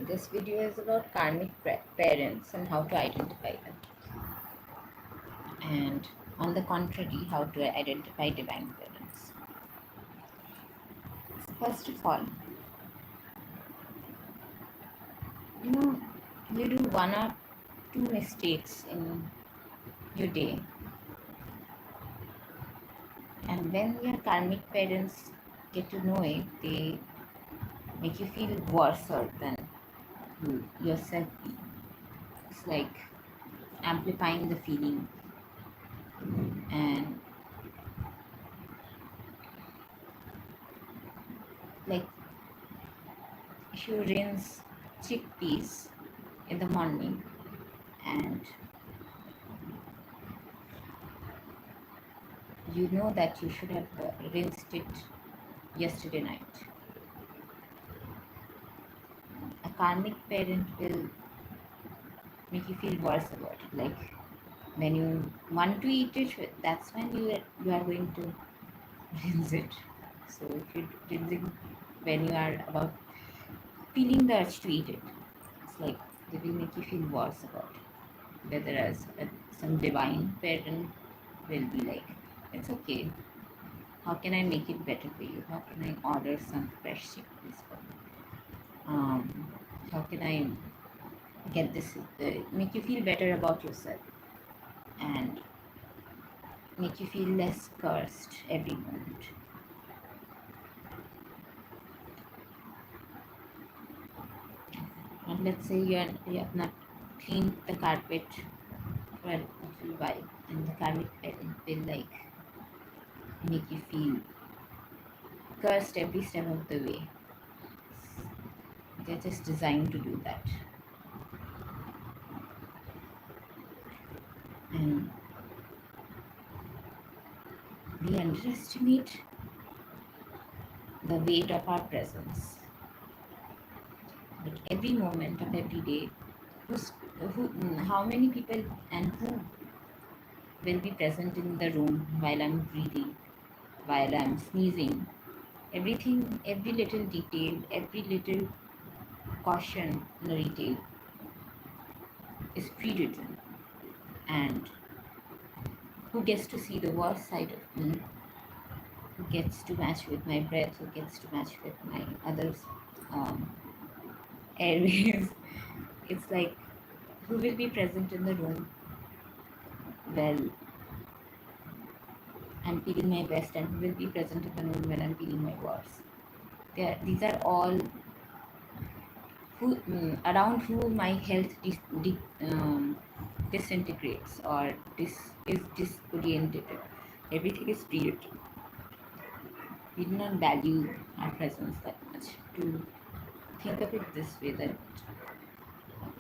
So this video is about karmic parents and how to identify them, and on the contrary, how to identify divine parents. So first of all, you know, you do one or two mistakes in your day, and when your karmic parents get to know it, they make you feel worse than you yourself feel. It's like amplifying the feeling, and like if you rinse chickpeas in the morning and you know that you should have rinsed it yesterday night, a karmic parent will make you feel worse about it. Like when you want to eat it, that's when you are going to rinse it. So if you rinse it when you are about feeling the urge to eat it, it's like they will make you feel worse about it. Whereas some divine parent will be like, it's okay. How can I make it better for you? How can I order some fresh chickpeas for you? How can I get this, make you feel better about yourself and make you feel less cursed every moment. And let's say you have not cleaned the carpet for a little while, and the karmic parent will like make you feel cursed every step of the way. They're just designed to do that. And we underestimate the weight of our presence. But every moment of every day, how many people and who will be present in the room while I'm breathing, while I'm sneezing? Everything, every little detail, every little cautionary tale is pre-written. And who gets to see the worst side of me? Who gets to match with my breath? Who gets to match with my others? Um, Airways? It's like who will be present in the room? Well, I'm feeling my best, and who will be present in the room when I'm feeling my worst. These are all around who my health disintegrates or is disorientated. Everything is period. We do not value our presence that much. To think of it this way, that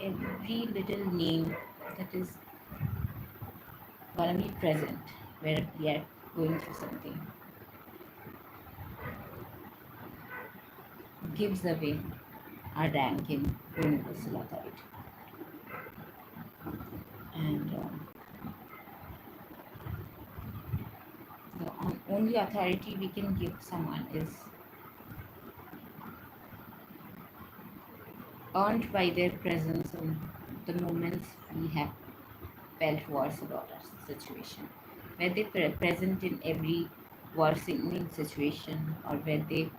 every little name that is gonna be present where we are going through something gives away our rank in universal authority. And the only authority we can give someone is earned by their presence in the moments we have felt worse about our situation. Were they present in every worsening situation, or were they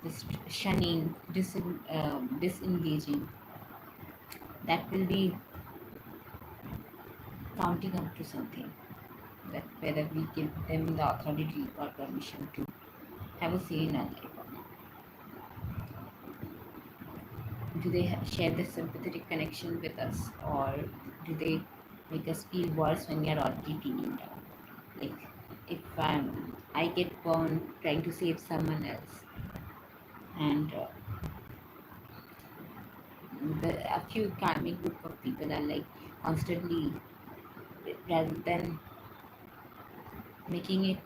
just shunning, disengaging? That will be counting up to something. That whether we give them the authority or permission to have a say in our life or not. Do they share this sympathetic connection with us, or do they make us feel worse when we are already feeling down? Like if I get burned trying to save someone else, and a few karmic group of people are like constantly, rather than making it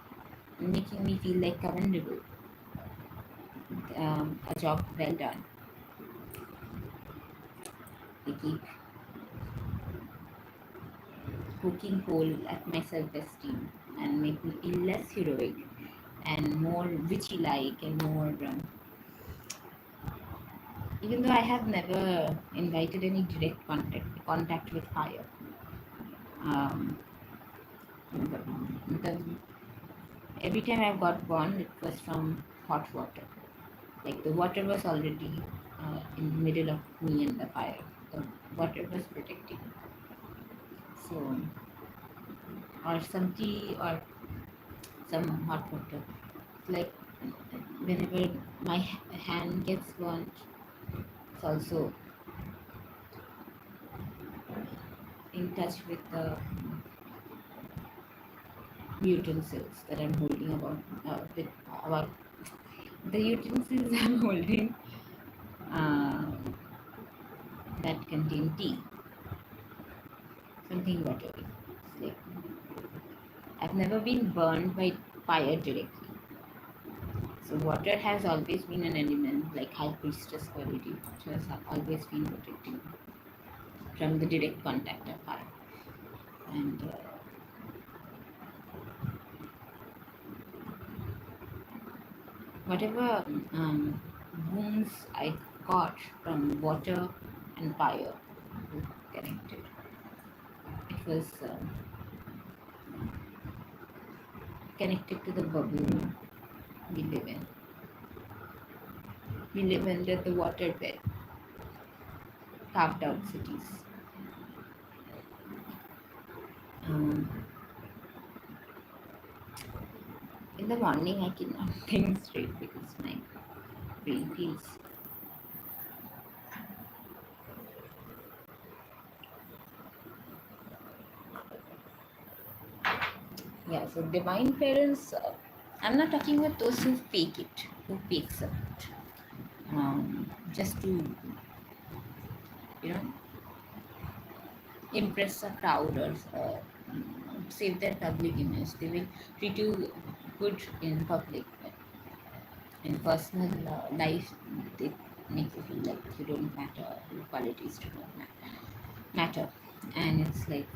making me feel like commendable, a job well done, they keep poking hole at my self-esteem and make me feel less heroic and more witchy-like and more Even though I have never invited any direct contact with fire, um, the, every time I got burned, it was from hot water. Like the water was already in the middle of me and the fire. The water was protecting. So, or some tea or some hot water. Like whenever my hand gets burnt, it's also in touch with the utensils that I'm holding about the utensils I'm holding uh, that contain tea, something watery. It's like I've never been burned by fire directly. So water has always been an element like high priestess quality, which has always been protecting me from the direct contact of fire. And whatever wounds I got from water and fire were connected. It was connected to the bubble we live in. We live under the waterbed, carved out cities. Um, in the morning, I cannot think straight because my brain feels. Yeah, so divine parents, I'm not talking about those who fake it, who fakes it, just to, you know, impress a crowd or save their public image. They will treat you good in public, but in personal life, they make you feel like you don't matter, your qualities do not matter. And it's like,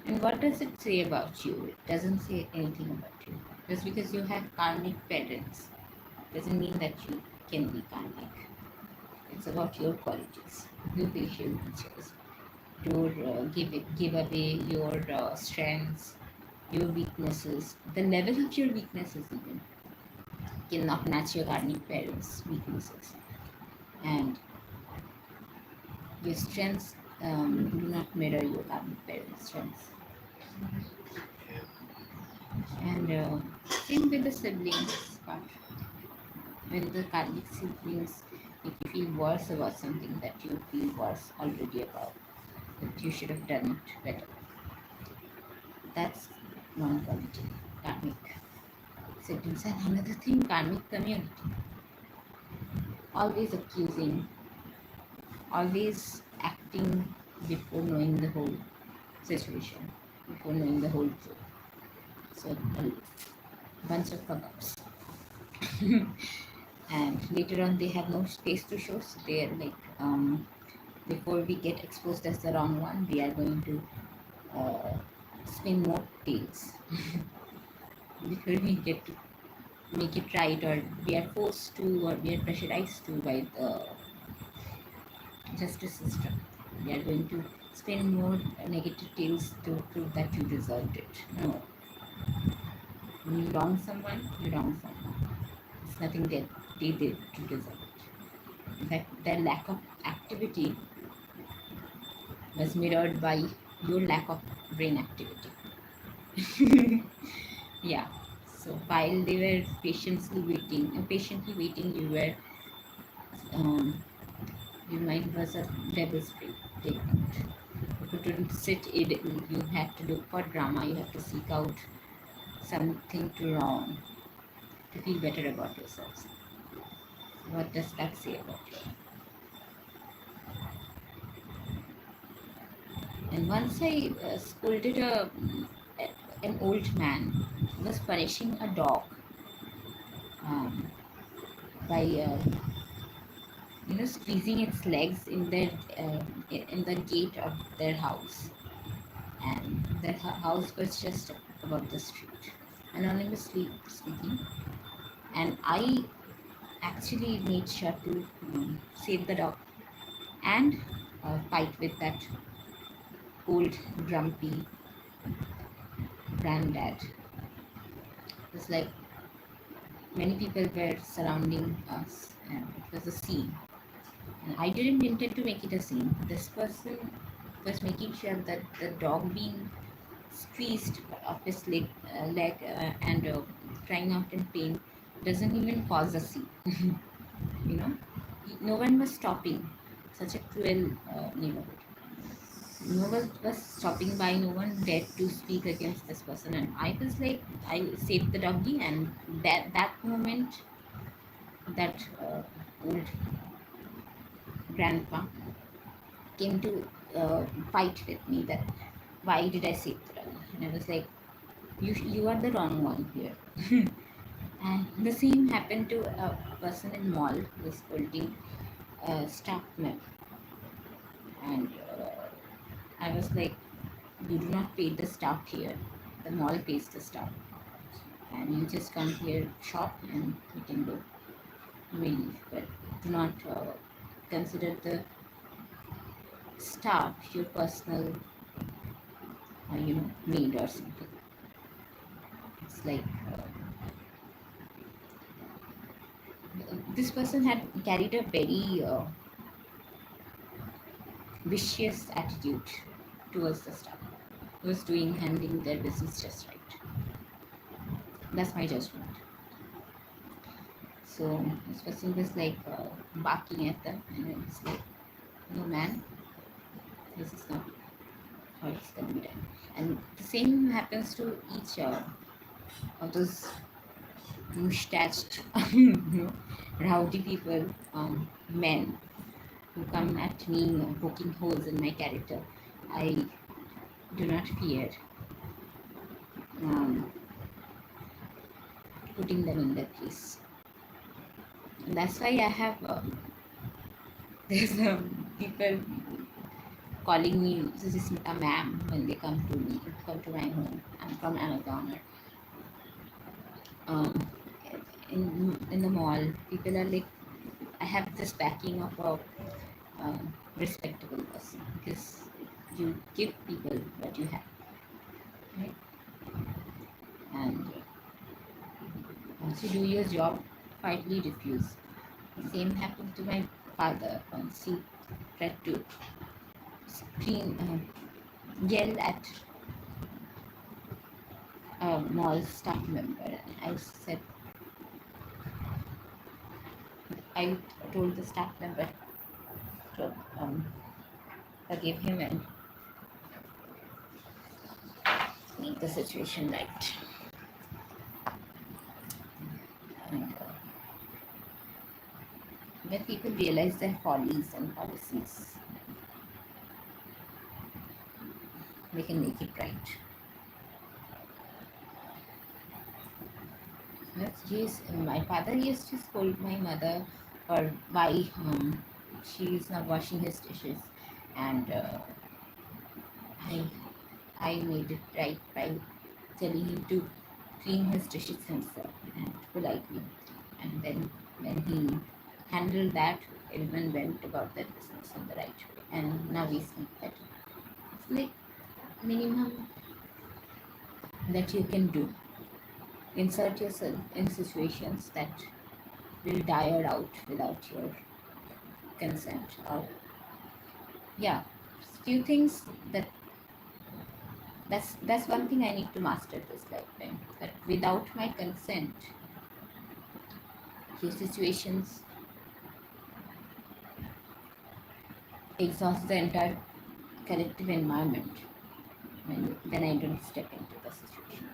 and what does it say about you? It doesn't say anything about you. Just because you have karmic parents doesn't mean that you can be karmic. It's about your qualities, your facial features, your give away your strengths, your weaknesses. The level of your weaknesses even cannot match your karmic parents' weaknesses, and your strengths do not mirror your karmic parents' strengths. And same with the siblings part. When the karmic siblings make you feel worse about something that you feel worse already about, that you should have done it better. That's one quality, karmic siblings. And another thing, karmic community. Always accusing, always acting before knowing the whole situation, before knowing the whole truth. So a bunch of fuck ups. And later on they have no space to show, so they're like before we get exposed as the wrong one, we are going to uh, spin more tales before we get to make it right, or we are forced to, or we are pressurized to by the justice system. We are going to spin more negative tales to prove that you deserved it. No, when you wrong someone, you wrong someone. It's nothing that they did to deserve it. In fact, their lack of activity was mirrored by your lack of brain activity. Yeah. So while they were patiently waiting, um, your mind was a devil's playground. You couldn't sit idle. You had to look for drama. You had to seek out something to wrong to feel better about yourselves. What does that say about you? And once I scolded an old man who was punishing a dog um, by squeezing its legs in the gate of their house, and their house was just above the street, anonymously speaking. And I actually made sure to save the dog and fight with that old grumpy granddad. It was like many people were surrounding us, and it was a scene. And I didn't intend to make it a scene. This person was making sure that the dog being squeezed off his leg and crying out in pain doesn't even cause a scene. You know, no one was stopping. Such a cruel neighborhood. No one was stopping by. No one dared to speak against this person, and I was like, I saved the doggy, and that moment, that old grandpa came to fight with me that why did I save the doggy, and I was like, you are the wrong one here. And the same happened to a person in mall who was holding a staff member, and I was like, you do not pay the staff here. The mall pays the staff, and you just come here, shop, and you can go. You may leave, but do not consider the staff your personal, maid or something. It's like this person had carried a very vicious attitude towards the staff. Was doing handling their business just right. That's my judgment. So this person was like barking at them, and it's like, no man, this is not how it's gonna be done. And the same happens to each of those mustached, rowdy people, men who come at me poking holes in my character. I do not fear um, putting them in their place. And that's why I have there's people calling me Smita ma'am when they come to me, come to my home. I'm from Amazon. Um, in the mall, people are like, I have this backing of a respectable person because you give people what you have, right? And once you do your job, quietly refuse. The same happened to my father once he tried to scream, yell at a mall staff member. And I told the staff member to forgive him and make the situation right. And when people realize their follies and policies, they can make it right. My father used to scold my mother for why she is not washing his dishes, and I I made it right by telling him to clean his dishes himself and politely. And then when he handled that, everyone went about their business in the right way. And now we see that it's like minimum that you can do. Insert yourself in situations that will tire out without your consent. Or yeah, few things that's one thing I need to master this lifetime. That without my consent, few situations exhaust the entire collective environment when I don't step into the situation.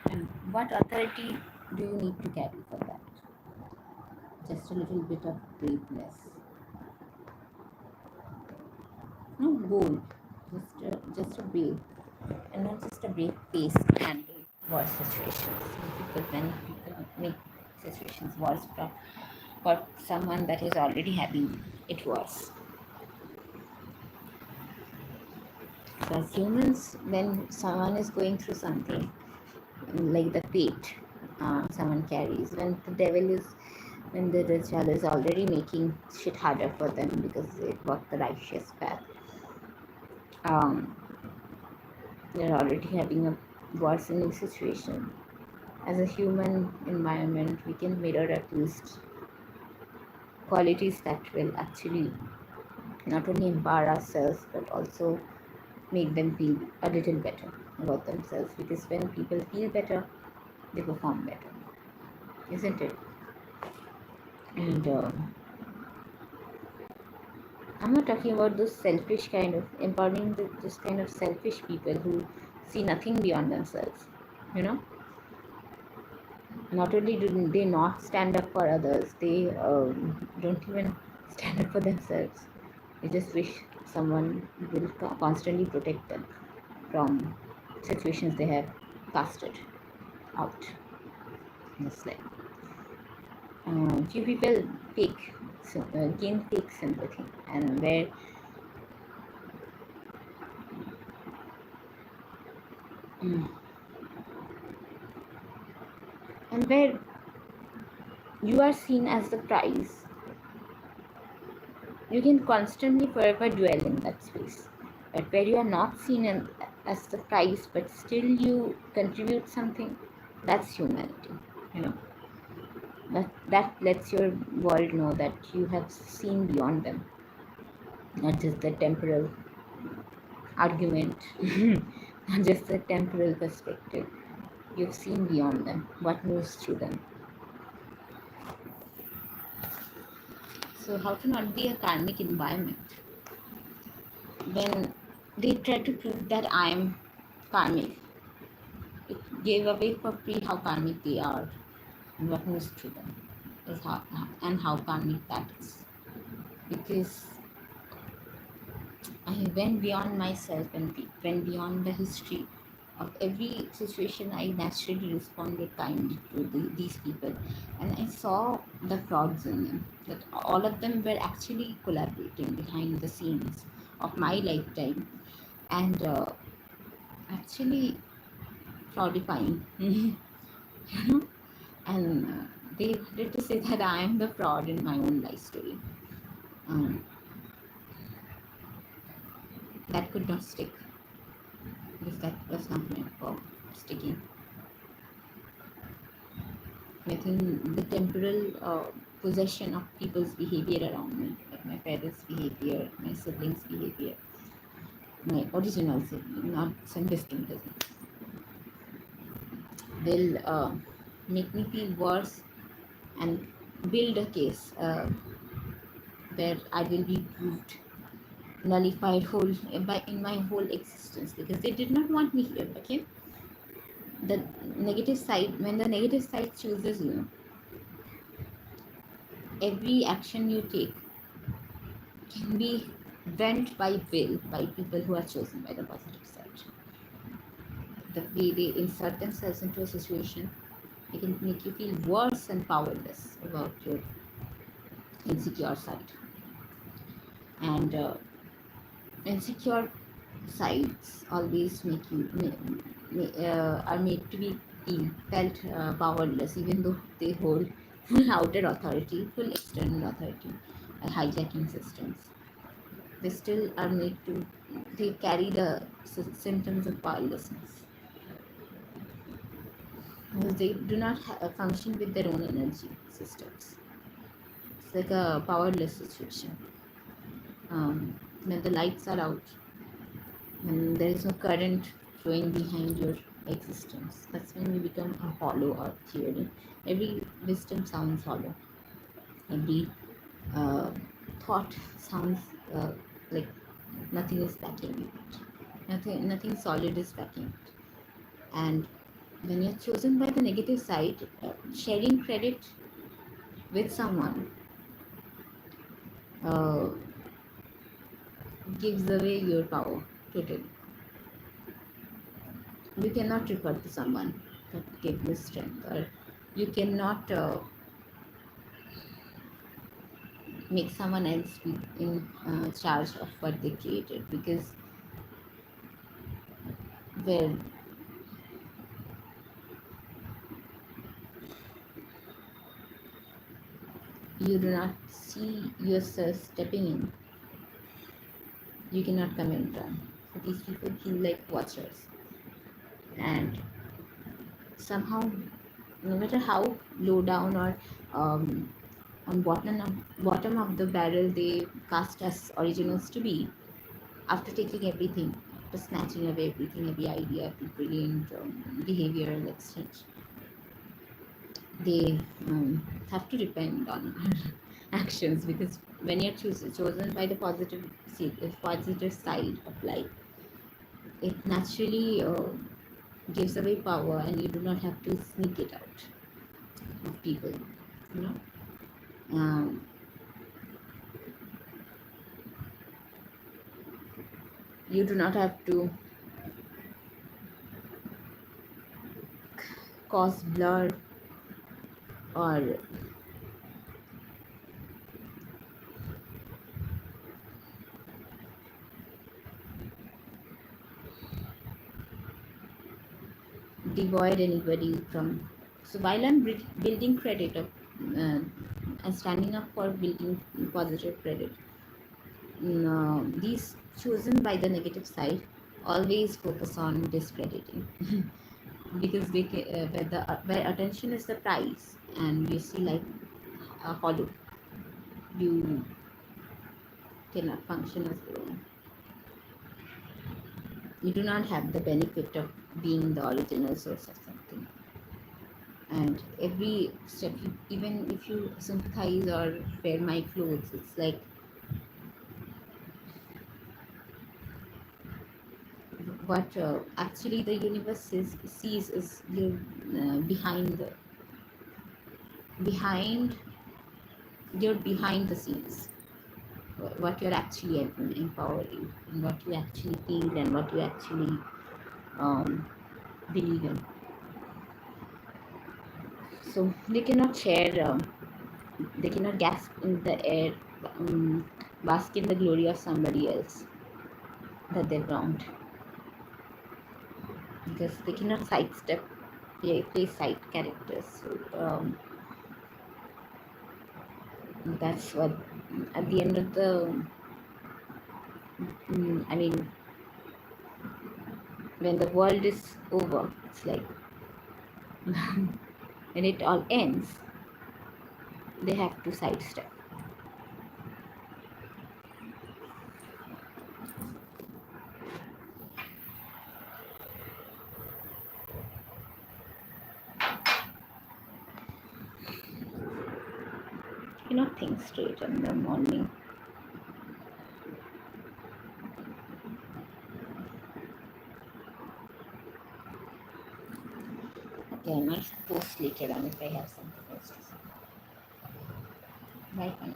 And what authority do you need to carry for that? Just a little bit of braveness. Not bold, just a brave, and not just a brave face to handle war situations. Many people make situations worse for someone that is already having it worse. So as humans, when someone is going through something like the fate someone carries, when the Dajjal is already making shit harder for them because they walk the righteous path, um, they're already having a worsening situation. As a human environment, we can mirror at least qualities that will actually not only empower ourselves but also make them feel a little better about themselves, because when people feel better, they perform better, isn't it? And I'm not talking about those selfish kind of empowering this kind of selfish people who see nothing beyond themselves. You know, not only do they not stand up for others, they don't even stand up for themselves. They just wish someone will constantly protect them from situations they have casted out. Just like few people fake, gain fake sympathy, and where mm, and where you are seen as the prize, you can constantly forever dwell in that space. But where you are not seen as the prize, but still you contribute something, that's humanity. You know, that lets your world know that you have seen beyond them, not just the temporal argument, not just the temporal perspective. You've seen beyond them, what moves through them. So, how to not be a karmic environment? When they try to prove that I'm karmic, it gave away for free how karmic they are and what moves through them is how karmic that is. Because I went beyond myself and went beyond the history of every situation. I naturally responded kindly to these people, and I saw the frauds in them. That all of them were actually collaborating behind the scenes of my lifetime, and actually fraudifying. And they wanted to say that I am the fraud in my own life story. Um, that could not stick because that was not meant for sticking. I think the temporal possession of people's behavior around me, like my parents' behavior, my siblings' behavior, my original sibling, not some distant cousin, will make me feel worse and build a case where I will be proved nullified whole in my whole existence because they did not want me here. Okay, the negative side, when the negative side chooses you, every action you take can be bent by will by people who are chosen by the positive side. The way they insert themselves into a situation, they can make you feel worse and powerless about your insecure side. And insecure sides always make you are made to be felt powerless, even though they hold full outer authority, full external authority, hijacking systems. They still are made to. They carry the symptoms of powerlessness because they do not function with their own energy systems. It's like a powerless situation. When the lights are out, when there is no current flowing behind your existence, that's when you become a hollow or theory. Every wisdom sounds hollow. Every uh, thought sounds like nothing is backing it. Nothing solid is backing it. And when you're chosen by the negative side, sharing credit with someone uh, gives away your power totally. You cannot refer to someone that gave you strength, or you cannot make someone else be in charge of what they created, because where you do not see yourself stepping in, you cannot comment on. So these people feel like watchers, and somehow, no matter how low down or um, on bottom of the barrel they cast us originals to be, after taking everything, after snatching away everything, every idea, every brilliant behavioral exchange, they have to depend on our actions, because when you're chosen by the positive side of life, it naturally gives away power, and you do not have to sneak it out of people, you know. um, you do not have to cause blur or devoid anybody from. So while I'm building credit of uh, and standing up for building positive credit, these chosen by the negative side always focus on discrediting because where attention is the prize, and you see like a hollow, you cannot function as your own. You do not have the benefit of being the original source of something. And every step, even if you sympathize or wear my clothes, it's like what actually the universe sees is you behind you're behind the scenes, what you're actually empowering, and what you actually feel, and what you actually um, believe in. So they cannot share, they cannot gasp in the air, bask in the glory of somebody else that they've wronged, because they cannot sidestep, play side characters. So that's what, at the end of the, I mean, when the world is over, it's like when it all ends, they have to sidestep. You cannot think straight in the morning. Okay, I might post later on if I have something else to say. Bye for now.